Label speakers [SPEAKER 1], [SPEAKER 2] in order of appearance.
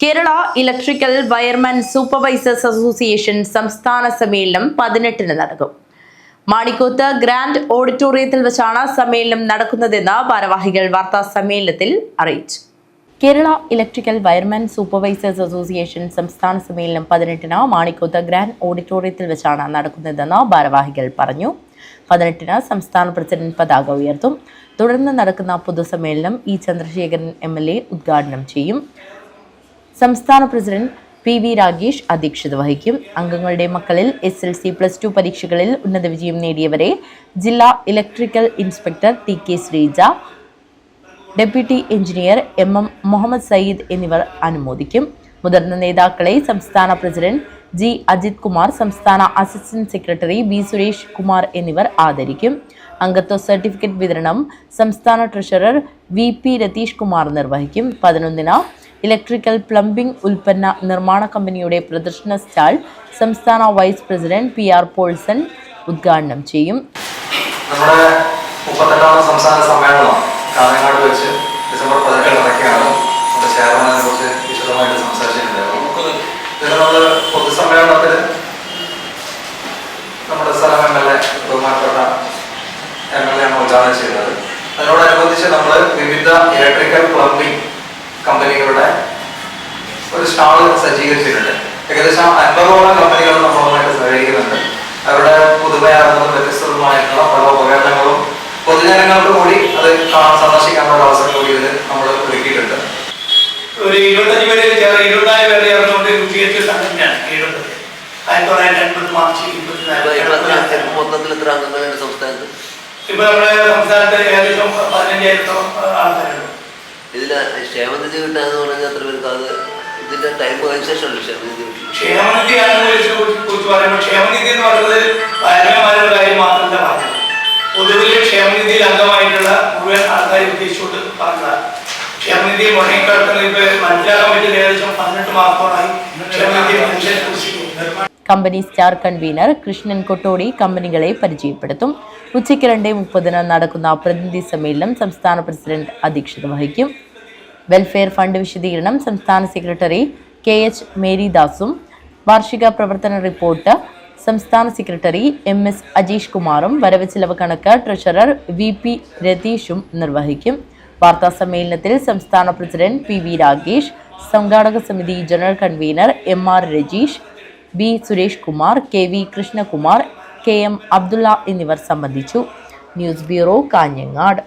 [SPEAKER 1] Kerala electrical wireman supervisors association സംസ്ഥാന സമ്മേളനം 18-ന് നടക്കും. മാണിക്കോത്ത് ഗ്രാൻഡ് ഓഡിറ്റോറിയത്തിൽ വെച്ചാണ് സമ്മേളനം നടക്കുന്നതെന്ന് ഭാരവാഹികൾ വാർത്താ സമ്മേളനത്തിൽ അറിയിച്ചു. Kerala electrical wireman supervisors association സംസ്ഥാന സമ്മേളനം 18-ന് മാണിക്കോത്ത് ഗ്രാൻഡ് ഓഡിറ്റോറിയത്തിൽ വെച്ചാണ് നടക്കുന്നതെന്ന് ഭാരവാഹികൾ പറഞ്ഞു. 18-ന് സംസ്ഥാന പ്രസിഡന്റ് പതാക ഉയർത്തും. തുടർന്ന് നടക്കുന്ന പൊതുസമ്മേളനം ഇ ചന്ദ്രശേഖരൻ MLA ഉദ്ഘാടനം ചെയ്യും. സംസ്ഥാന പ്രസിഡന്റ് PV രാഗേഷ് അധ്യക്ഷത വഹിക്കും. അംഗങ്ങളുടെ മക്കളിൽ SLC+2 പരീക്ഷകളിൽ ഉന്നത വിജയം നേടിയവരെ ജില്ലാ electrical inspector TK Sreeja, deputy engineer MM Muhammad Sayyid എന്നിവർ അനുമോദിക്കും. മുതിർന്ന നേതാക്കളെ സംസ്ഥാന പ്രസിഡന്റ് G അജിത് കുമാർ, സംസ്ഥാന assistant secretary B Suresh Kumar എന്നിവർ ആദരിക്കും. അംഗത്വ സർട്ടിഫിക്കറ്റ് വിതരണം സംസ്ഥാന ട്രഷറർ VP രതീഷ് കുമാർ നിർവഹിക്കും. 11-ന് ഇലക്ട്രിക്കൽ പ്ലംബിംഗ് ഉൽപ്പന്ന നിർമ്മാണ കമ്പനിയുടെ പ്രദർശന സ്റ്റാൾ സംസ്ഥാന വൈസ് പ്രസിഡന്റ് PR പോൾസൺ ഉദ്ഘാടനം ചെയ്യും.
[SPEAKER 2] നമ്മുടെ 38ാം സംസ്ഥാന സമ്മേളനം കാഞ്ഞങ്ങാട് വെച്ച് ഡിസംബർ 18 നടക്കുകയാണ്. നമ്മുടെ ചെയർമാനെ കുറിച്ച് വിശദമായിട്ട് സംസാരിച്ചിട്ടുണ്ടായിരുന്നു. ഇതിനുള്ള പൊതുസമ്മേളനത്തിൽ നമ്മുടെ സ്ഥലം MLA ബഹുമാനപ്പെട്ട MLA ആണ് ഉദ്ഘാടനം ചെയ്യുന്നത്. അതിനോടനുബന്ധിച്ച് നമ്മൾ വിവിധ ഇലക്ട്രിക്കൽ പ്ലംബിംഗ് കമ്പനികളുടെ ഒരു സ്റ്റാൾ സജ്ജീകരിച്ചിട്ടുണ്ട്. ഏകദേശം 50ഓളം കമ്പനികൾ നമ്മളുമായിട്ട് സഹകരിക്കുന്നുണ്ട്. അവരുടെ പുതുമയാർന്നതും വ്യത്യസ്തവുമായിട്ടുള്ള പല ഉപകരണങ്ങളും പൊതുജനങ്ങൾക്ക് കൂടി അത് സന്ദർശിക്കാനുള്ള അവസരം കൂടി ഇതിൽ നമ്മൾ ഒരുക്കിയിട്ടുണ്ട്.
[SPEAKER 3] ഒരു 25 പേര് 20,000 പേര് ചേർന്നുകൊണ്ട് രൂപീകരിച്ച സംഘടനയാണ് 1980 മാർച്ച് 24
[SPEAKER 4] മൊത്തത്തിൽ എത്ര അംഗങ്ങളുണ്ട് സംസ്ഥാനത്ത്?
[SPEAKER 3] ഇപ്പൊ നമ്മുടെ സംസ്ഥാനത്ത് ഏകദേശം 15,000 ആൾക്കാരുണ്ട്.
[SPEAKER 4] ഇതില് ക്ഷേമനിധി കിട്ടാന്ന് പറഞ്ഞാൽ എത്ര പേർക്ക്? അത് ഇതിന്റെ ടൈം അതിനുശേഷമല്ലേ ക്ഷേമനിധി?
[SPEAKER 3] ക്ഷേമനിധി കുറിച്ച് പറയുമ്പോൾ ക്ഷേമനിധി എന്ന് പറയുന്നത് വയനാട് കാര്യം മാത്രമല്ല പറഞ്ഞത്. പൊതുവിൽ ക്ഷേമനിധിയിൽ അംഗമായിട്ടുള്ള മുഴുവൻ ആൾക്കാരെ ഉദ്ദേശിച്ചുകൊണ്ട് പറഞ്ഞതാണ്. ക്ഷേമനിധി മുടങ്ങിക്കിടക്കുന്നത് ഇപ്പൊ മനസ്സിലാക്കാൻ പറ്റിയ ഏകദേശം 18 മാസത്തോളായി ക്ഷേമനിധി.
[SPEAKER 1] Company star convener Krishnan Kottodi കമ്പനികളെ പരിചയപ്പെടുത്തും. ഉച്ചയ്ക്ക് 2:30 നടക്കുന്ന പ്രതിനിധി സമ്മേളനം സംസ്ഥാന പ്രസിഡന്റ് അധ്യക്ഷത വഹിക്കും. വെൽഫെയർ ഫണ്ട് വിശദീകരണം സംസ്ഥാന സെക്രട്ടറി KH മേരിദാസും വാർഷിക പ്രവർത്തന റിപ്പോർട്ട് സംസ്ഥാന സെക്രട്ടറി MS അജീഷ് കുമാറും വരവ് ചിലവ് കണക്ക് ട്രഷറർ VP രതീഷും നിർവഹിക്കും. വാർത്താ സമ്മേളനത്തിൽ സംസ്ഥാന പ്രസിഡന്റ് PV രാഗേഷ്, സംഘാടക സമിതി general convener MR Rajeesh, B Suresh Kumar, KV Krishnakumar, KM Abdulla എന്നിവർ സംബന്ധിച്ചു. News bureau, Kanhangad.